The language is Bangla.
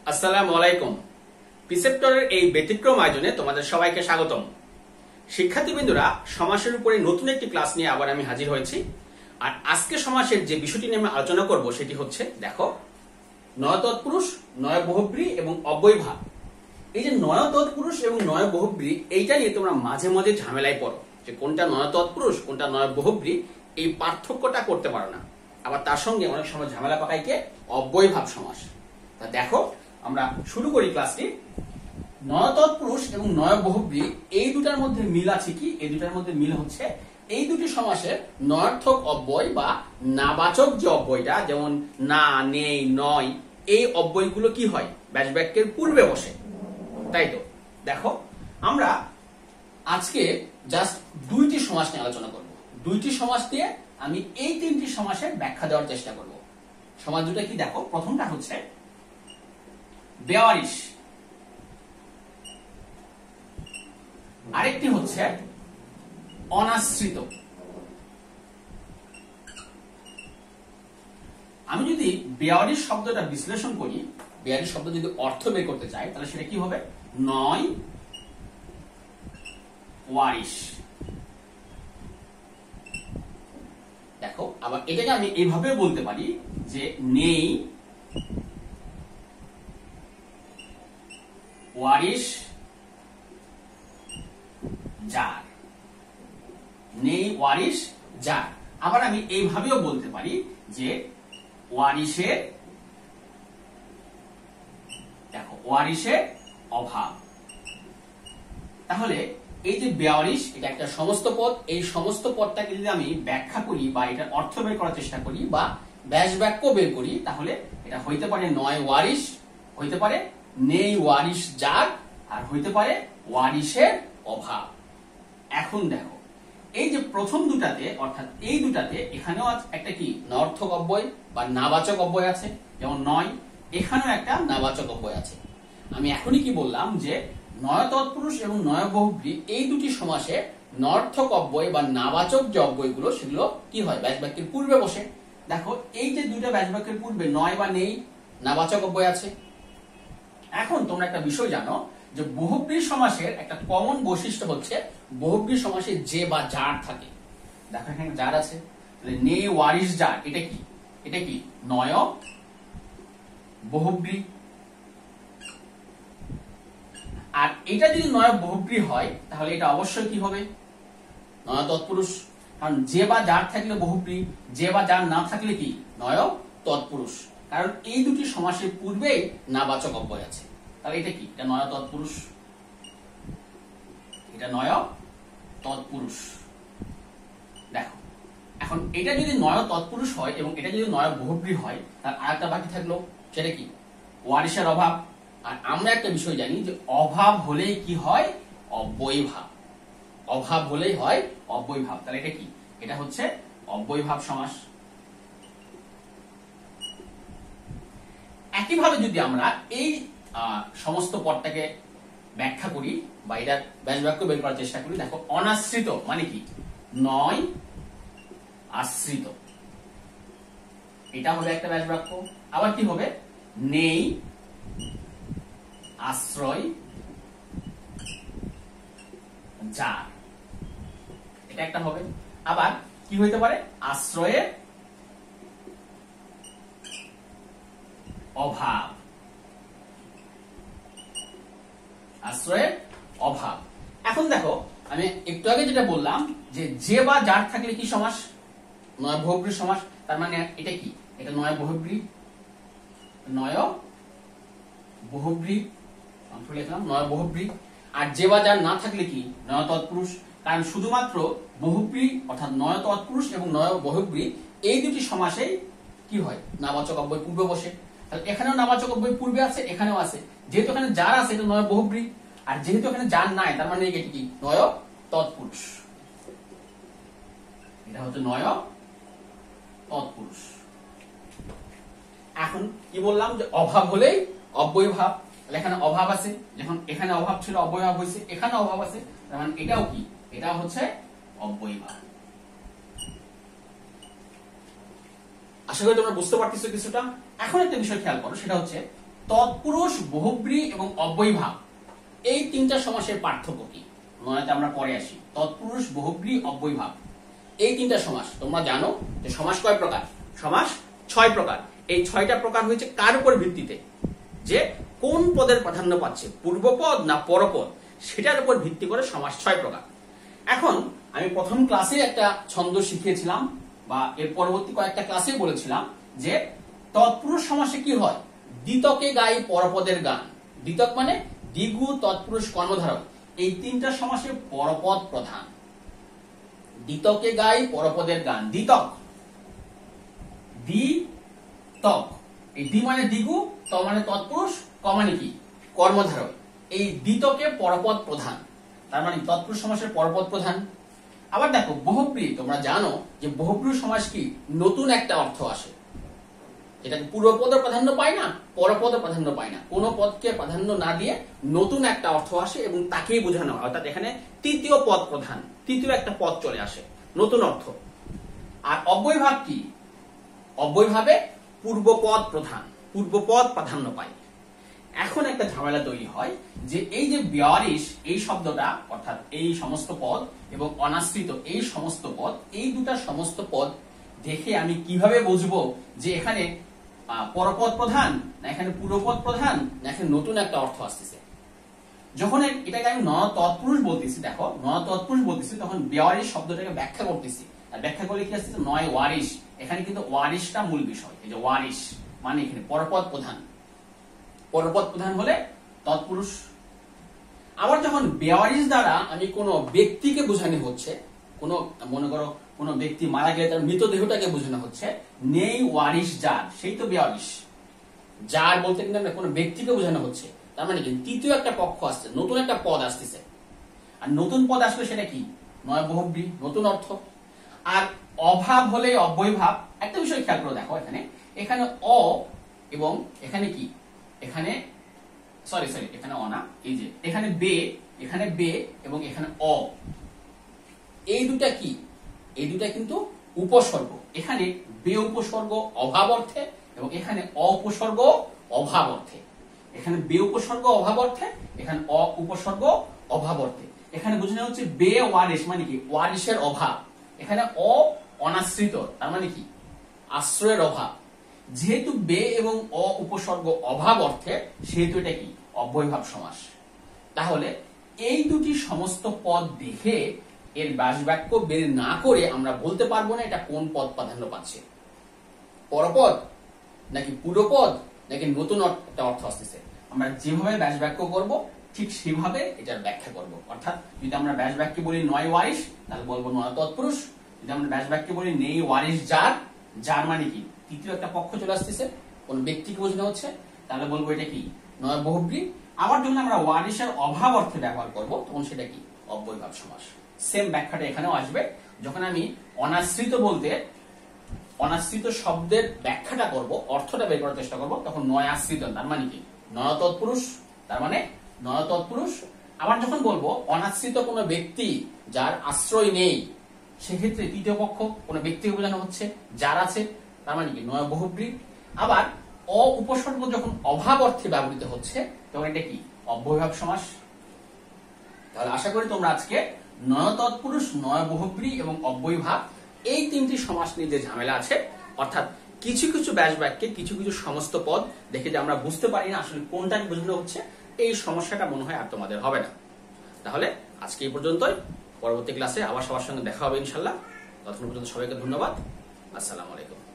আসসালামু আলাইকুম। প্রিসেপ্টরের এই ব্যতিক্রম আয়োজনে তোমাদের সবাইকে স্বাগতম। শিক্ষার্থীবৃন্দরা, সমাসের উপরে নতুন একটি ক্লাস নিয়ে আবার আমি হাজির হয়েছি। আর আজকে সমাসের যে বিষয়টি নিয়ে আমি আলোচনা করব সেটি হচ্ছে, দেখো, নয় তৎপুরুষ, নয় বহুব্রী এবং অব্যয়ভাব। এই যে নয় তৎপুরুষ এবং নয় বহুব্রী, এইটা নিয়ে তোমরা মাঝে মাঝে ঝামেলায় পড়ো যে কোনটা নয় তৎপুরুষ, কোনটা নয় বহুব্রী, এই পার্থক্যটা করতে পারো না। আবার তার সঙ্গে অনেক সময় ঝামেলা পাকায় কে অব্যয়ভাব সমাস। তা দেখো, আমরা শুরু করি ক্লাসটি। নয় তৎপুরুষ এবং নয় বহুব্রী এই দুটার মধ্যে মিল আছে কি? এই দুটার মধ্যে মিল হচ্ছে এই দুটি সমাসের নয়ার্থক অব্যয় বা নাবাচক যে অব্যয়টা, যেমন না, নেই, নয়, এই অব্যয়গুলো কি হয়? ব্যাস বাক্যের পূর্বে বসে, তাই তো? দেখো, আমরা আজকে জাস্ট দুইটি সমাস নিয়ে আলোচনা করব। দুইটি সমাস দিয়ে আমি এই তিনটি সমাসের ব্যাখ্যা দেওয়ার চেষ্টা করব। সমাস দুটো কি? দেখো, প্রথমটা হচ্ছে বেওয়ারিশ, আরেকটি হচ্ছে অনাশ্রিত। আমি যদি বেওয়ারিশ শব্দটা বিশ্লেষণ করি, বেওয়ারিশ শব্দ যদি অর্থ বের করতে চাই, তাহলে সেটা কি হবে? নয় ওয়ারিশ। দেখো, আবার এটাকে আমি এইভাবে বলতে পারি যে নেই ওয়ারিশ যার, নেই ওয়ারিশ যার। আবার আমি এইভাবেও বলতে পারি যে ওয়ারিশের, দেখো, ওয়ারিশের অভাব। তাহলে এই যে বেওয়ারিশ, এটা একটা সমস্ত পদ। এই সমস্ত পদটাকে যদি আমি ব্যাখ্যা করি বা এটার অর্থ বের করার চেষ্টা করি বা ব্যাস বাক্য বের করি, তাহলে এটা হইতে পারে নয় ওয়ারিশ, হইতে পারে নেই ওয়ারিশ যার, আর হইতে পারে ওয়ারিশের অভাব। এখন দেখো, এই যে প্রথম দুটাতে, অর্থাৎ এই দুটাতে, এখানেও একটা কি নয়ার্থক অব্যয় বা নাবাচক অব্যয় আছে, যেমন নয়, এখানেও একটা নাবাচক অব্যয় আছে। আমি এখনই কি বললাম যে নয় তৎপুরুষ এবং নয় বহুব্রী এই দুটি সমাসে নয়ার্থক অব্যয় বা নাবাচক যে অব্যয়গুলো, সেগুলো কি হয়? ব্যাস বাক্যের পূর্বে বসে। দেখো, এই যে দুইটা ব্যাস বাক্যের পূর্বে নয় বা নেই নাবাচক অব্যয় আছে। এখন তোমরা একটা বিষয় জানো যে বহুব্রী সমাসের একটা কমন বৈশিষ্ট্য হচ্ছে বহুব্রী সমাসে যে বা যার থাকে। দেখো, এখানে যার আছে, নেই ওয়ারিশ যার, এটা কি? এটা কি নয় বহুব্রী। আর এটা যদি নয় বহুব্রী হয়, তাহলে এটা অবশ্যই কি হবে? নয় তৎপুরুষ। কারণ যে বা যার থাকলে বহুব্রী, যে বা যার না থাকলে কি? নয় তৎপুরুষ। কারণ এই দুটি সমাসের পূর্বেই নাবাচক অব্যয় আছে। তাহলে এটা কি? এটা নয় তৎপুরুষ, এটা নয় তৎপুরুষ। দেখো, এখন এটা যদি নয় তৎপুরুষ হয় এবং এটা যদি নয় বহুব্রী হয়, তার আরেকটা বাকি থাকলো, সেটা কি? ওয়ারিশের অভাব। আর আমরা একটা বিষয় জানি যে অভাব হলেই কি হয়? অব্যয়ভাব। অভাব হলেই হয় অব্যয়ভাব। তাহলে এটা কি? এটা হচ্ছে অব্যয়ভাব সমাস। একইভাবে যদি আমরা এই সমস্ত পদটাকে ব্যাখ্যা করি বা এটার ব্যাস বাক্য বের করার চেষ্টা করি, দেখো, অনাশ্রিত মানে কি? নয় আশ্রিত, এটা হবে একটা ব্যাস বাক্য। আবার কি হবে? নেই আশ্রয় যার, এটা একটা হবে। আবার কি হইতে পারে? আশ্রয়ের অভাব, আশ্রয়ের অভাব। এখন দেখো, আমি একটু আগে যেটা বললাম যে যে বা যার থাকলে কি সমাস? নয় বহুব্রী সমাস। তার মানে এটা কি? এটা নয় বহুব্রী, নয় বহুব্রী, লিখলাম নয় বহুব্রী। আর যে বা যার না থাকলে কি? নয় তৎপুরুষ। কারণ শুধুমাত্র বহুব্রী, অর্থাৎ নয় তৎপুরুষ এবং নয় বহুব্রী এই দুটি সমাসেই কি হয়? নাবাচক অব্যয় পূর্বে বসে। তাহলে এখানেও নাবাচক অব্যয় পূর্বে আছে, এখানেও আছে। যেহেতু এখানে যার আছে, এটা নয় বহুব্রী। আর যেহেতু এখানে যার নাই, তার মানে এটি কি? নয় তৎপুরুষ। এটা হচ্ছে নয় তৎপুরুষ। এখন কি বললাম যে অভাব হলেই অব্যয়ভাব। এখানে অভাব আছে, যখন এখানে অভাব ছিল অব্যয়ভাব হয়েছে, এখানে অভাব আছে, তার মানে এটাও কি? এটা হচ্ছে অব্যয়ভাব। আশা করি তোমরা বুঝতে পারতেছো কিছুটা। এখন একটা বিষয় খেয়াল করো, সেটা হচ্ছে তৎপুরুষ, বহুব্রী এবং অব্যয়ভাব এই তিনটা সমাসের পার্থক্য কি। নয়তে আমরা পরে আসি। তৎপুরুষ, বহুব্রী, অব্যয়ভাব এই তিনটা সমাস তোমরা জানো যে সমাস কয় প্রকার? সমাস 6 প্রকার। এই 6টা প্রকার হয়েছে কার উপর ভিত্তিতে? যে কোন পদের প্রাধান্য পাচ্ছে, পূর্বপদ না পরপদ, সেটার উপর ভিত্তি করে সমাস 6 প্রকার। এখন আমি প্রথম ক্লাসে একটা ছন্দ শিখিয়েছিলাম, বা এর পরবর্তী কয়েকটা ক্লাসে বলেছিলাম যে তৎপুরুষ সমাসে কি হয়? দ্বিতকে গাই পরপদের গান। দ্বিতক মানে দ্বিগু, তৎপুরুষ, কর্মধারক, এই তিনটা সমাসে পরপদ প্রধান। দ্বিতকে গাই পরপদের গান। দ্বিতক, দ্বিতক, এই দ্বি মানে দ্বিগু, ত মানে তৎপুরুষ, ক মানে কি? কর্মধারক। এই দ্বিতকে পরপদ প্রধান, তার মানে তৎপুরুষ সমাসের পরপদ প্রধান। আবার দেখো বহুব্রী, তোমরা জানো যে বহুব্রী সমাস কি? নতুন একটা অর্থ আসে, এটাকে পূর্বপদের প্রাধান্য পায় না, পরপদের প্রাধান্য পায় না। কোন পদকে প্রাধান্য না দিয়ে নতুন একটা অর্থ আসে এবং তাকেই বোঝানো হয়। অর্থাৎ এখানে তৃতীয় পদ প্রধান, তৃতীয় একটা পদ চলে আসে, নতুন অর্থ। আর অব্যয়ভাব কি? অব্যয়ভাবে পূর্বপদ প্রধান, পূর্বপদ প্রাধান্য পায়। এখন একটা ঝামেলা তৈরি হয় যে এই যে বেয়ারিশ এই শব্দটা, অর্থাৎ এই সমস্ত পদ এবং অনাশ্রিত এই সমস্ত পদ, এই দুটা সমস্ত পদ দেখে আমি কিভাবে বুঝবো যে এখানে পরপদ প্রধান না এখানে পূর্বপদ প্রধান না এখানে নতুন একটা অর্থ আসতেছে? যখন এটাকে আমি ন তৎপুরুষ বলতেছি, দেখো ন তৎপুরুষ বলতেছি, তখন বেয়ারিশ শব্দটাকে ব্যাখ্যা করতেছি। আর ব্যাখ্যা করলে কি আসতেছে? নয় ওয়ারিশ। এখানে কিন্তু ওয়ারিশটা মূল বিষয়। এই যে ওয়ারিশ মানে এখানে পরপদ প্রধান, পরপদ প্রধান হলে তৎপুরুষ। আবার যখন বেয়ারিশ দ্বারা আমি কোনো ব্যক্তিকে বোঝানো হচ্ছে, কোন মনে করো কোন ব্যক্তি মারা গেলে তার মৃতদেহটাকে বোঝানো হচ্ছে, নেই ওয়ারিশ যার, সেই তো বেয়ারিশ। যার বলতে কিন্তু আমরা কোন ব্যক্তিকে বোঝানো হচ্ছে, তার মানে কি তৃতীয় একটা পক্ষ আসছে, নতুন একটা পদ আসতেছে। আর নতুন পদ আসলে সেটা কি? নয় বহুব্রী, নতুন অর্থ। আর অভাব হলে অব্যয়ভাব। একটা বিষয় খেয়াল করে দেখো, এখানে এখানে অ এবং এখানে কি? এখানে সরি এখানে অ না, এই যে এখানে বে, এখানে বে এবং এখানে অ, এই দুটা কি? এই দুটা কিন্তু উপসর্গ। এখানে বে উপসর্গ অভাব অর্থে এবং এখানে অ উপসর্গ অভাব অর্থে। এখানে বে উপসর্গ অভাব অর্থে, এখানে অ উপসর্গ অভাব অর্থে। এখানে বোঝানো হচ্ছে বে ওয়ারিশ মানে কি? ওয়ারিশের অভাব। এখানে অ অনাশ্রিত, তার মানে কি? আশ্রয়ের অভাব। যেহেতু বে এবং অ উপসর্গ অভাব অর্থে, সেহেতু এটা কি? অব্যয়ভাব সমাস। তাহলে এই দুটি সমস্ত পদ দেখে এর ব্যাসবাক্য বের না করে আমরা বলতে পারবো না এটা কোন পদ প্রাধান্য পাচ্ছে, পরপদ নাকি পূর্বপদ নাকি নতুন একটা অর্থ আসতেছে। আমরা যেভাবে ব্যাসবাক্য করব ঠিক সেভাবে এটার ব্যাখ্যা করব। অর্থাৎ যদি আমরা ব্যাসবাক্যে বলি নয় ওয়ারিশ, তাহলে বলবো নয় তৎপুরুষ। যদি আমরা ব্যাসবাক্যে বলি নেই ওয়ারিশ যার, যার মানে কি? তৃতীয় একটা পক্ষ চলে আসতেছে, কোন ব্যক্তিকে বোঝানো হচ্ছে, তাহলে বলবো এটা কি? নয় বহুব্রী। আবার যখন আমরা ওয়ারিশের অভাব অর্থে ব্যবহার করব, তখন সেটা কি? অব্যয়ভাব সমাস। সেম ব্যাখ্যাটা এখানেও আসবে। যখন আমি অনাশ্রিত বলতে অনাশ্রিত শব্দের ব্যাখ্যাটা করব, অর্থটা বের করার চেষ্টা করব, তখন নয় আশ্রিত, তার মানে কি? নয় তৎপুরুষ, তার মানে নয় তৎপুরুষ। আবার যখন বলবো অনাশ্রিত কোনো ব্যক্তি যার আশ্রয় নেই, সেক্ষেত্রে তৃতীয় পক্ষ কোনো ব্যক্তিকে বোঝানো হচ্ছে, যার আছে, তার মানে কি? নয় বহুব্রী। আবার অ উপসর্গ যখন অভাব অর্থে ব্যবহৃত হচ্ছে, তখন এটা কি? অব্যয়ভাব সমাস। তাহলে আশা করি তোমরা আজকে নয় তৎপুরুষ, নয় বহুব্রী এবং অব্যয়ভাব এই তিনটি সমাস নিয়ে যে ঝামেলা আছে, অর্থাৎ কিছু কিছু ব্যাসবাক্যে কিছু কিছু সমস্ত পদ দেখে যে আমরা বুঝতে পারি না আসলে কোনটাকে বোঝানো হচ্ছে, এই সমস্যাটা মনে হয় আর তোমাদের হবে না। তাহলে আজকে এই পর্যন্তই। পরবর্তী ক্লাসে আবার সবার সঙ্গে দেখা হবে ইনশাল্লাহ। ততক্ষণ পর্যন্ত সবাইকে ধন্যবাদ। আসসালামু আলাইকুম।